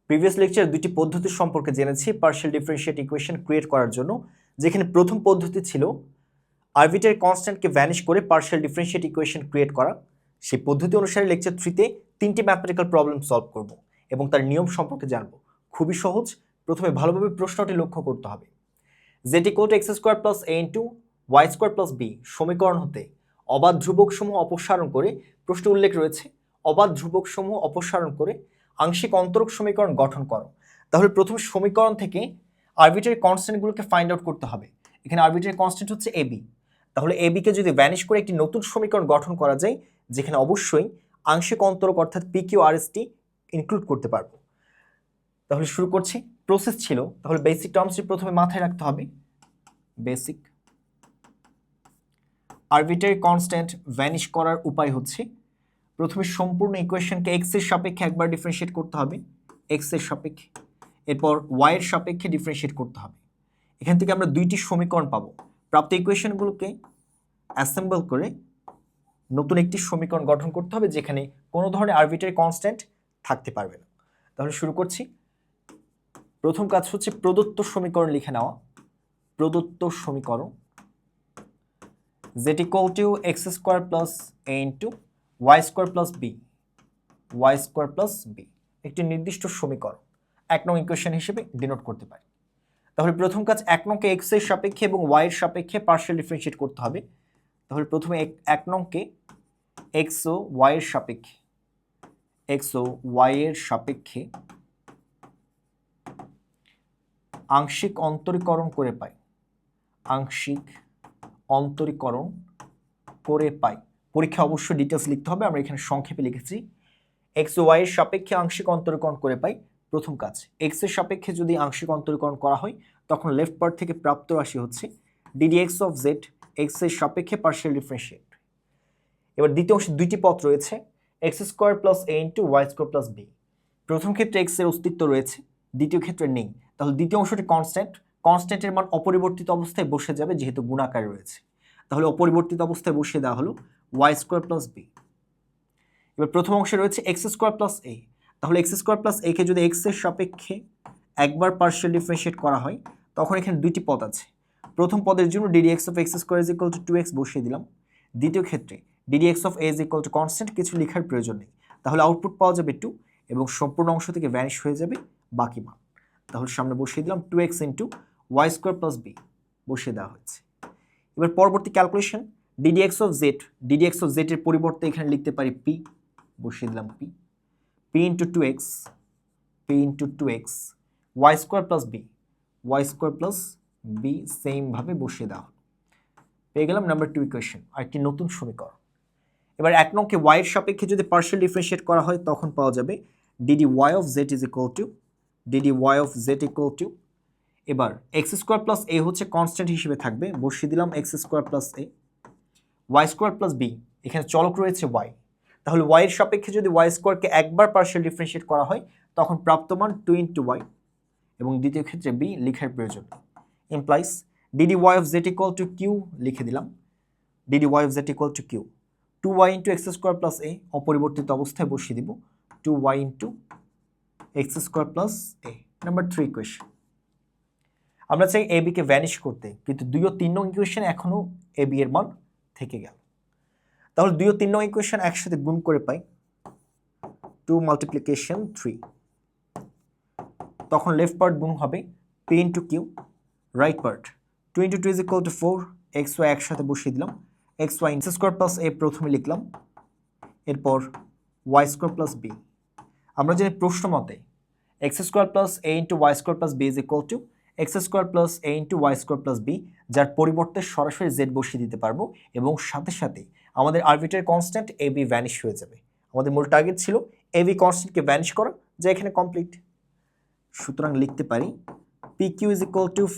Previous লেকচারে দুটি পদ্ধতি সম্পর্কে জেনেছি পার্শিয়াল ডিফারেনশিয়েট ইকুয়েশন ক্রিয়েট করার জন্য, যেখানে প্রথম পদ্ধতি ছিল আরবিট্রারি কনস্ট্যান্টকে ভ্যানিশ করে পার্শিয়াল ডিফারেনশিয়েট ইকুয়েশন ক্রিয়েট করা। সেই পদ্ধতি অনুসারে লেকচার 3তে 3টি ম্যাথমেটিক্যাল প্রবলেম সলভ করব এবং তার নিয়ম সম্পর্কে জানব। খুবই সহজ। প্রথমে ভালোভাবে প্রশ্নটি লক্ষ্য করতে হবে। z = x² + a * y² + b সমীকরণ হতে অবাধ ধ্রুবকসমূহ অপসারণ করে, প্রশ্ন উল্লেখ রয়েছে অবাধ ধ্রুবকসমূহ অপসারণ করে আংশিক অন্তরক সমীকরণ গঠন করো। তাহলে প্রথম সমীকরণ থেকে আরবিট্রারি কনস্ট্যান্টগুলোকে ফাইন্ড আউট করতে হবে। এখানে আরবিট্রারি কনস্ট্যান্ট হচ্ছে ab। তাহলে ab কে যদি ভ্যানিশ করে একটি নতুন সমীকরণ গঠন করা যায়, যেখানে অবশ্যই আংশিক অন্তরক অর্থাৎ pq rt ইনক্লুড করতে পারবো। তাহলে শুরু করছি। প্রসেস ছিল, তাহলে বেসিক টার্মসটি প্রথমে মাথায় রাখতে হবে। বেসিক আরবিট্রারি কনস্ট্যান্ট ভ্যানিশ করার উপায় হচ্ছে প্রথমে সম্পূর্ণ ইকুয়েশনকে x এর সাপেক্ষে একবার ডিফারেন্সিয়েট করতে হবে, x এর সাপেক্ষে, এরপর y এর সাপেক্ষে ডিফারেন্সিয়েট করতে হবে। এখান থেকে আমরা দুইটি সমীকরণ পাবো। প্রাপ্ত ইকুয়েশনগুলোকে অ্যাসেম্বল করে নতুন একটি সমীকরণ গঠন করতে হবে, যেখানে কোনো ধরনের আরবিট্রারি কনস্ট্যান্ট থাকতে পারবে না। তাহলে শুরু করছি। প্রথম কাজ হচ্ছে প্রদত্ত সমীকরণ লিখে নেওয়া। প্রদত্ত সমীকরণ z = x² + a * y² + b একটি নির্দিষ্ট সমীকরণ 1 নং ইকুয়েশন হিসেবে ডিনোট করতে পারি। তাহলে প্রথম কাজ 1 নংকে x এর সাপেক্ষে এবং y এর সাপেক্ষে পার্শিয়াল ডিফারেন্সিয়েট করতে হবে। তাহলে প্রথমে 1 নংকে x ও y এর সাপেক্ষে আংশিক অন্তরীকরণ করে পাই। পরীক্ষা অবশ্যই ডিটেলস লিখতে হবে, আমরা এখানে সংক্ষেপে লিখেছি। x ও y এর সাপেক্ষে আংশিক অন্তরীকরণ করে পাই। প্রথম কাজ, x এর সাপেক্ষে যদি আংশিক অন্তরীকরণ করা হয়, তখন লেফট পার্ট থেকে প্রাপ্ত রাশি হচ্ছে ddx of z, x এর সাপেক্ষে পার্শিয়াল ডিফারেন্সিয়েট। এবার দ্বিতীয় অংশে দুইটি পদ রয়েছে, x² + a * y² + b। প্রথম ক্ষেত্রে x এর অস্তিত্ব রয়েছে, দ্বিতীয় ক্ষেত্রে নেই। তাহলে দ্বিতীয় অংশটি কনস্ট্যান্টের মান অপরিবর্তিত অবস্থায় বসে যাবে, যেহেতু গুণাকার রয়েছে। তাহলে অপরিবর্তিত অবস্থায় বসিয়ে দেওয়া হলো y² + b। এবার প্রথম অংশে রয়েছে x² + a। তাহলে x² + a কে যদি x এর সাপেক্ষে একবার পার্শিয়াল ডিফারেন্সিয়েট করা হয়, তখন এখানে দুইটি পদ আছে। প্রথম পদের জন্য ddx of x² = 2x বসিয়ে দিলাম। দ্বিতীয় ক্ষেত্রে ddx of a = কনস্ট্যান্ট, কিছু লেখার প্রয়োজন নেই। তাহলে আউটপুট পাওয়া যাবে 2 এবং সম্পূর্ণ অংশ থেকে ভ্যানিশ হয়ে যাবে বাকি মান। তাহলে সামনে বসিয়ে দিলাম 2x * y² + b বসিয়ে দেওয়া হয়েছে। এবার পরবর্তী ক্যালকুলেশন, ddx of z এর পরিবর্তে এখানে লিখতে পারি p, বসিয়ে দিলাম p * 2x y² + b same ভাবে বসিয়ে দেওয়া হলো। পেয়ে গেলাম নাম্বার 2 ইকুয়েশন, আরেকটি নতুন সমীকরণ। এবার 1 নংকে y এর সাপেক্ষে যদি পার্শিয়াল ডিফারেন্সিয়েট করা হয়, তখন পাওয়া যাবে dy of z = এবার x² + a হচ্ছে কনস্ট্যান্ট হিসেবে থাকবে, বসিয়ে দিলাম x² + a, y² + b, এখানে চলক রয়েছে y। তাহলে y এর সাপেক্ষে যদি y² কে একবার পার্শিয়াল ডিফারেন্সিয়েট করা হয়, তখন প্রাপ্ত মান 2 * y, এবং দ্বিতীয় ক্ষেত্রে b লেখার প্রয়োজন। Implies dy of z = q লিখে দিলাম। dy of z = q, 2y * x² + a অপরিবর্তিত অবস্থায় বসিয়ে দিব 2y * x² + a। Number 3 equation. আমরা চাই ab কে ভ্যানিশ করতে, কিন্তু 2 ও 3 নং ইকুয়েশনে এখনো ab এর মান থেকে গেল। তাহলে 2 ও 3 নং ইকুয়েশন একসাথে গুণ করে পাই 2 × 3। তখন লেফট পার্ট গুণ হবে p * q, right part 2 × 2 = 4, xy একসাথে বসিয়ে দিলাম। xy x² + a প্রথমে লিখলাম, এরপর y² + b। আমরা জানি প্রশ্ন মতে x² + a * y² + b = x² + a * y² + b, যার পরিবর্তে সরাসরি z বসিয়ে দিতে পারবো এবং সাথে সাথে আমাদের আরবিট্রারি কনস্ট্যান্ট ab ভ্যানিশ হয়ে যাবে। আমাদের মূল টার্গেট ছিল ab কনস্ট্যান্টকে ভ্যানিশ করা, যা এখানে কমপ্লিট। সুতরাং লিখতে পারি pq =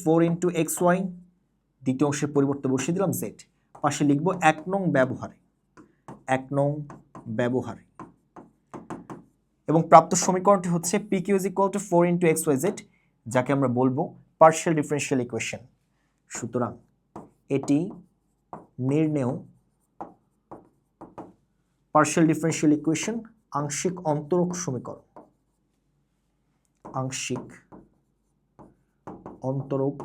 4 × xy, দ্বিতীয় অংশের পরিবর্তে বসিয়ে দিলাম z, পাশে লিখব 1 নং ব্যবহারে, এবং প্রাপ্ত সমীকরণটি হচ্ছে pq = 4 × xyz, যাকে আমরা বলবো পার্শিয়াল ডিফারেনশিয়াল ইকুয়েশন। সুতরাং এটি নির্ণেয় পার্শিয়াল ডিফারেনশিয়াল ইকুয়েশন, আংশিক অন্তরক সমীকরণ। আংশিক অন্তরক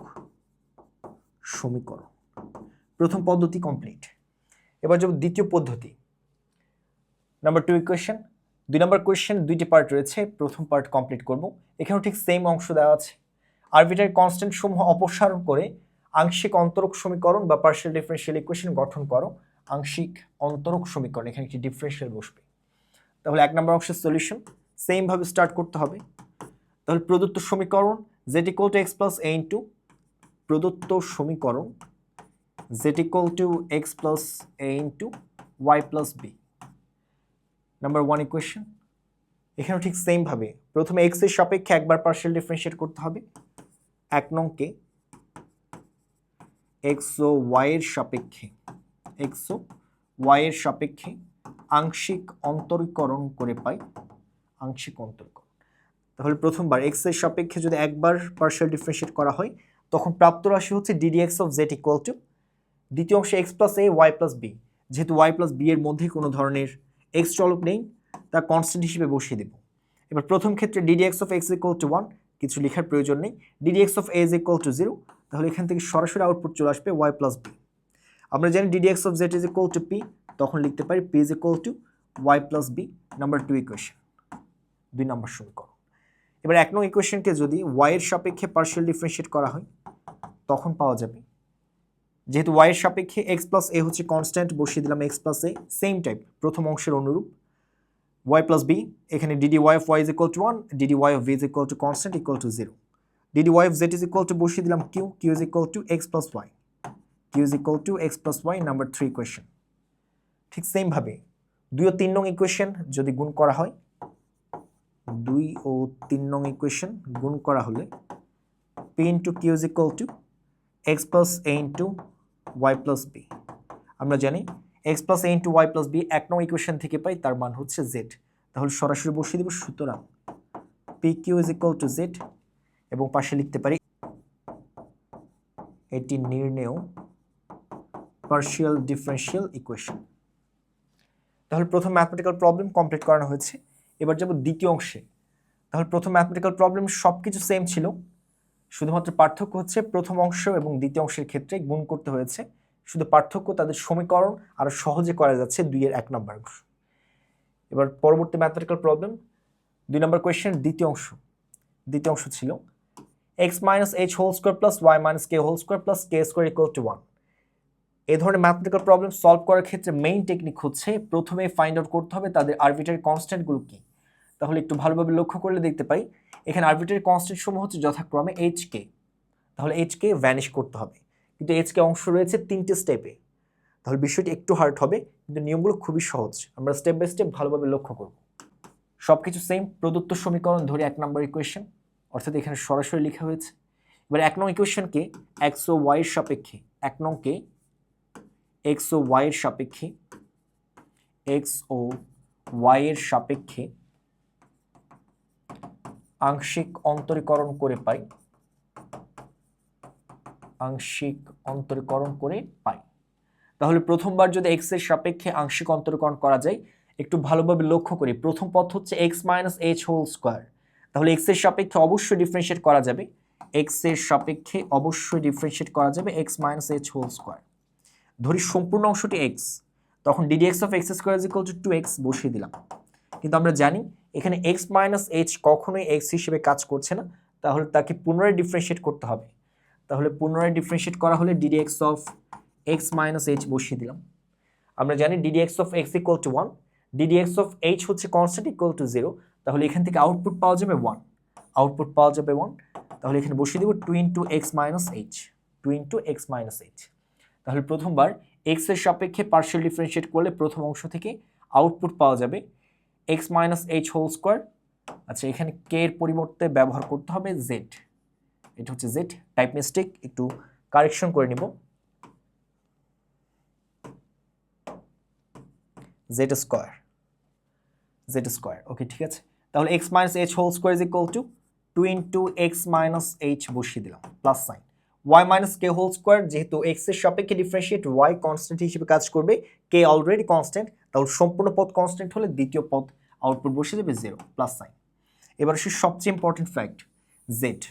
সমীকরণ। প্রথম পদ্ধতি কমপ্লিট। এবার যাব দ্বিতীয় পদ্ধতি, নাম্বার 2 ইকুয়েশন। 2 নম্বর কোয়েশ্চেন দুইটি পার্ট রয়েছে, প্রথম পার্ট কমপ্লিট করব। এখানেও ঠিক সেম অংশ দেওয়া আছে। আরবিটারি কনস্ট্যান্ট সমূহ অপসারণ করে আংশিক অন্তরক সমীকরণ বা পার্শিয়াল ডিফারেনশিয়াল ইকুয়েশন গঠন করো। আংশিক অন্তরক সমীকরণ, এখানে একটি ডিফারেনশিয়াল বসবে। তাহলে 1 নম্বর অংশের সলিউশন সেম ভাবে স্টার্ট করতে হবে। তাহলে প্রদত্ত সমীকরণ z = x + a * প্রদত্ত সমীকরণ z = x + a * y + b। Number 1 equation. এখানেও ঠিক সেম ভাবে প্রথমে x এর সাপেক্ষে একবার পার্শিয়াল ডিফারেনশিয়েট করতে হবে। 1 নংকে x ও y এর সাপেক্ষে আংশিক অন্তরীকরণ করে পাই আংশিক অন্তরীকরণ। তাহলে প্রথমবার x এর সাপেক্ষে যদি একবার পার্শিয়াল ডিফারেনশিয়েট করা হয় তখন প্রাপ্ত রাশি হচ্ছে ddx of z = দ্বিতীয় অংশে x + a y + b। যেহেতু y + b এর মধ্যে কোনো ধরনের x চলক নেই, তা কনস্ট্যান্ট হিসেবে বসিয়ে দেব। এবার প্রথম ক্ষেত্রে ddx of x = 1, কিছু লেখার প্রয়োজন নেই। ddx of a = 0, তাহলে এখান থেকে সরাসরি আউটপুট চলে আসবে y + b। আমরা জানি ddx of z = p, তখন লিখতে পারি p = y + b। Number 2 equation, 2 নম্বর সমীকরণ। এবার 1 নং ইকুয়েশনকে যদি y এর সাপেক্ষে পার্শিয়াল ডিফারেনশিয়েট করা হয় তখন পাওয়া যাবে, যেহেতু y এর সাপেক্ষে x + a হচ্ছে কনস্ট্যান্ট, বসিয়ে দিলাম x + a, সেম টাইপ প্রথম অংশের অনুরূপ y + b। এখানে dy of y = 1, dy of v = constant = 0। dy of z বসিয়ে দিলাম q = x + y, x + y। Number 3 equation. ঠিক সেম ভাবে 2 ও 3 নং ইকুয়েশন যদি গুণ করা হয়, 2 ও 3 নং ইকুয়েশন গুণ করা হলে p * q = x + a * y + b। আমরা জানি x + a * y + b 1 নং ইকুয়েশন থেকে পাই, তার মান হচ্ছে z। তাহলে সরাসরি বসিয়ে দেব। সুতরাং pq = z, এবং পাশে লিখতে পারি এটি নির্ণেয় পার্শিয়াল ডিফারেনশিয়াল ইকুয়েশন। তাহলে প্রথম ম্যাথমেটিক্যাল প্রবলেম কমপ্লিট করানো হয়েছে। এবার যাব দ্বিতীয় অংশে। তাহলে প্রথম ম্যাথমেটিক্যাল প্রবলেম সবকিছু সেম ছিল, শুধুমাত্র পার্থক্য হচ্ছে প্রথম অংশ এবং দ্বিতীয় অংশের ক্ষেত্রে গুণ করতে হয়েছে। শুধু পার্থক্য, তাদের সমীকরণ আরো সহজে করা যাচ্ছে 2 এর 1 নম্বর অংশ। এবার পরবর্তী ম্যাথমেটিক্যাল প্রবলেম 2 নম্বর কোয়েশ্চেন দ্বিতীয় অংশ ছিল x - h² + y - k² + k² = 1। এই ধরনের ম্যাথমেটিক্যাল প্রবলেম সলভ করার ক্ষেত্রে মেইন টেকনিক হচ্ছে প্রথমে ফাইন্ড আউট করতে হবে তাদের আরবিটারি কনস্ট্যান্টগুলো কি। তাহলে একটু ভালোভাবে লক্ষ্য করলে দেখতে পাই এখানে আরবিটারি কনস্ট্যান্ট সমূহ হচ্ছে যথাক্রমে hk। তাহলে hk ভ্যানিশ করতে হবে, কিন্তু hk অংশ রয়েছে 3টে স্টেপে। তাহলে বিষয়টি একটু হার্ড হবে, কিন্তু নিয়মগুলো খুবই সহজ। আমরা স্টেপ বাই স্টেপ ভালোভাবে লক্ষ্য করব। সবকিছু সেম। প্রদত্ত সমীকরণ ধরে 1 নম্বর ইকুয়েশন, অর্থাৎ এখানে সরাসরি লেখা হয়েছে। এবার 1 নং ইকুয়েশনকে x ও y এর সাপেক্ষে, 1 নংকে x ও y এর সাপেক্ষে আংশিক অন্তরীকরণ করে পাই। তাহলে প্রথমবার যদি x এর সাপেক্ষে আংশিক অন্তরীকরণ করা যায়, একটু ভালোভাবে লক্ষ্য করি। প্রথম পদ হচ্ছে x - h²। তাহলে x এর সাপেক্ষে অবশ্যই ডিফারেনশিয়েট করা যাবে, x - h²। ধরি সম্পূর্ণ অংশটি x, তখন ddx of x² = 2x বসিয়ে দিলাম। কিন্তু আমরা জানি এখানে x - h কখনোই x হিসেবে কাজ করছে না, তাহলে তাকে পুনরায় ডিফারেনশিয়েট করতে হবে। তাহলে পুনরায় ডিফারেনশিয়েট করা হলে ddx of x - h বসিয়ে দিলাম। আমরা জানি ddx of x = 1, ddx of h হচ্ছে কনস্ট্যান্ট = 0। তাহলে এখান থেকে আউটপুট পাওয়া যাবে 1। তাহলে এখানে বসিয়ে দেব 2 × x - h। তাহলে প্রথমবার x এর সাপেক্ষে পার্শিয়াল ডিফারেনশিয়েট করলে প্রথম অংশ থেকে আউটপুট পাওয়া যাবে x - h²। আচ্ছা, এখানে k এর পরিবর্তে ব্যবহার করতে হবে z। এটা হচ্ছে z, টাইপ মিস্টেক, একটু কারেকশন করে নিব। z²। ওকে, ঠিক আছে। তাহলে x - h² = 2 × x - h বসিয়ে দিলাম, প্লাস সাইন। y - k², যেহেতু x এর সাপেক্ষে ডিফারেনশিয়েট y কনস্ট্যান্ট হিসেবে কাজ করবে, k অলরেডি কনস্ট্যান্ট, তাহলে সম্পূর্ণ পদ কনস্ট্যান্ট হলে দ্বিতীয় পদ আউটপুট বসিয়ে দেবে 0, প্লাস সাইন। এবার আসি সবচেয়ে ইম্পর্টেন্ট ফ্যাক্ট, জেড।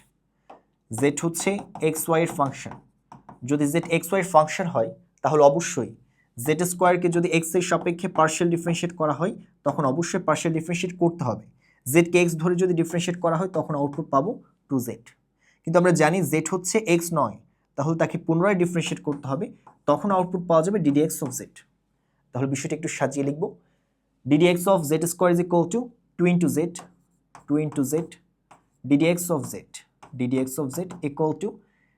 জেড হচ্ছে এক্স ওয়াই এর ফাংশন। যদি জেড এক্স ওয়াই এর ফাংশন হয় তাহলে অবশ্যই জেড স্কোয়ারকে যদি এক্স এর সাপেক্ষে পার্শিয়াল ডিফারেন্সিয়েট করা হয় তখন অবশ্যই পার্শিয়াল ডিফারেন্সিয়েট করতে হবে। জেডকে এক্স ধরে যদি ডিফারেন্সিয়েট করা হয় তখন আউটপুট পাবো 2z। কিন্তু আমরা জানি জেড হচ্ছে এক্স নয়, তাহলে তাকে পুনরায় ডিফারেন্সিয়েট করতে হবে, তখন আউটপুট পাওয়া যাবে ডিডিএক্স অফ জেড। তাহলে বিষয়টা একটু সাজিয়ে লিখব, ddx of Z square is equal two 2 into z ddx of z equal to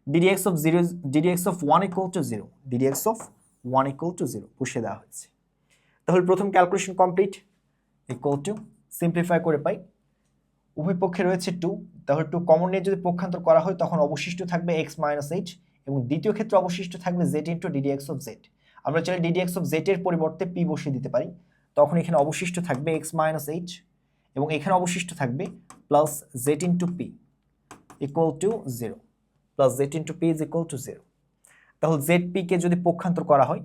ddx of 0 ddx of 1 equal to 0 ddx of 1 equal to 0 বসিয়ে দেওয়া হয়েছে। তাহলে প্রথম calculation complete. Equal to simplify করে পাই উভয় পক্ষে রয়েছে 2, তাহলে 2 কমন নিয়ে যদি পক্ষান্তর করা হয় তখন অবশিষ্ট থাকবে x মাইনাস h, এবং দ্বিতীয় ক্ষেত্রে অবশিষ্ট থাকবে z into ddx of z। আমরা চাইলে ddx of z এর পরিবর্তে p বসিয়ে দিতে পারি, তখন এখানে অবশিষ্ট থাকবে x মাইনাস h, এবং এখানে অবশিষ্ট থাকবে plus z into p equal to 0, plus z into p is equal two 0। তাহলে zp কে যদি পক্ষান্তর করা হয়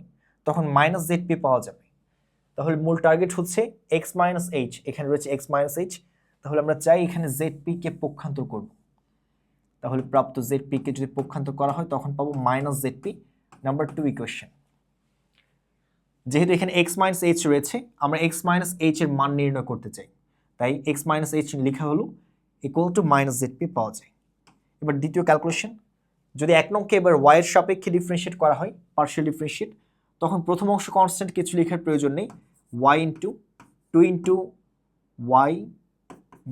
তখন মাইনাস zp পাওয়া যাবে। তাহলে মূল টার্গেট হচ্ছে x মাইনাস h, এখানে রয়েছে x মাইনাস h, তাহলে আমরা চাই এখানে zp কে পক্ষান্তর করব। তাহলে প্রাপ্ত zp কে যদি পক্ষান্তর করা হয় তখন পাবো মাইনাস zp। নাম্বার 2 ইকুয়েশন, যেহেতু এখানে x মাইনাস h রয়েছে আমরা x মাইনাস h এর মান নির্ণয় করতে চাই, তাই x মাইনাস h লেখা হলো ইকুয়াল টু মাইনাস zp পাওয়া যায়। এবার দ্বিতীয় ক্যালকুলেশন, যদি এক নংকে এবার y এর সাপেক্ষে ডিফারেন্সিয়েট করা হয় পার্শিয়াল ডিফারেন্সিয়েট, তখন প্রথম অংশ কনস্ট্যান্ট কিছু লেখার প্রয়োজন নেই, y into 2 into y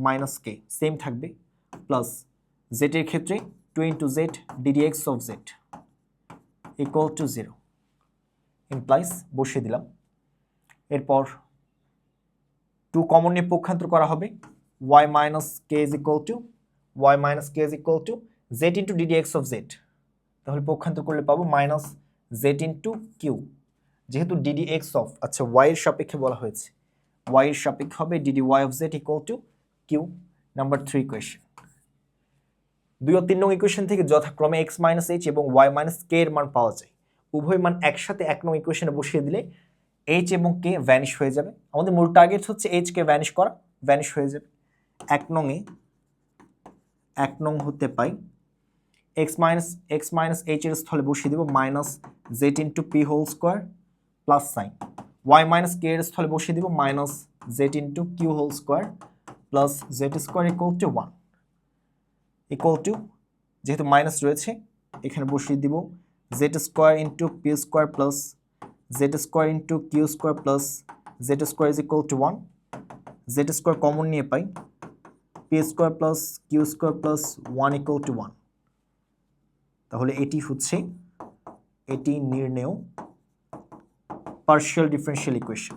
minus k same থাকবে, প্লাস z এর ক্ষেত্রে 2 into z ddx of z equal two 0 implies বসিয়ে দিলাম। এরপর 2 কমন নিয়ে পক্ষান্তর করা হবে, y minus k is equal two z into ddx of z, তাহলে পক্ষান্তর করলে পাবো মাইনাস z ইন্টু কিউ। যেহেতু ddx অফ আচ্ছা y এর সাপেক্ষে বলা হয়েছে, y এর সাপেক্ষে হবে dy of z equal to Q. Number 3 equation, 2 ও 3 নং ইকুয়েশন থেকে যথাক্রমে x মাইনাস h এবং y মাইনাস k এর মান পাওয়া যায়। উভয় মান একসাথে 1 নং ইকুয়েশনে বসিয়ে দিলে h এবং k ভ্যানিশ হয়ে যাবে। আমাদের মূল টার্গেট হচ্ছে h কে ভ্যানিশ করা, ভ্যানিশ হয়ে যাবে। 1 নং হতে পাই x মাইনাস h এর স্থলে বসিয়ে দেব minus z into p whole square plus sign, y minus k এর স্থলে বসিয়ে দেব minus z into q whole square plus z square equal to 1 equal to, যেহেতু মাইনাস রয়েছে এখানে বসিয়ে দিব z square into p square plus z square into q square plus z square is equal to 1, z square common নিয়ে পাই p square plus q square plus 1 equal to 1। তাহলে এটি নির্ণেয় partial differential equation.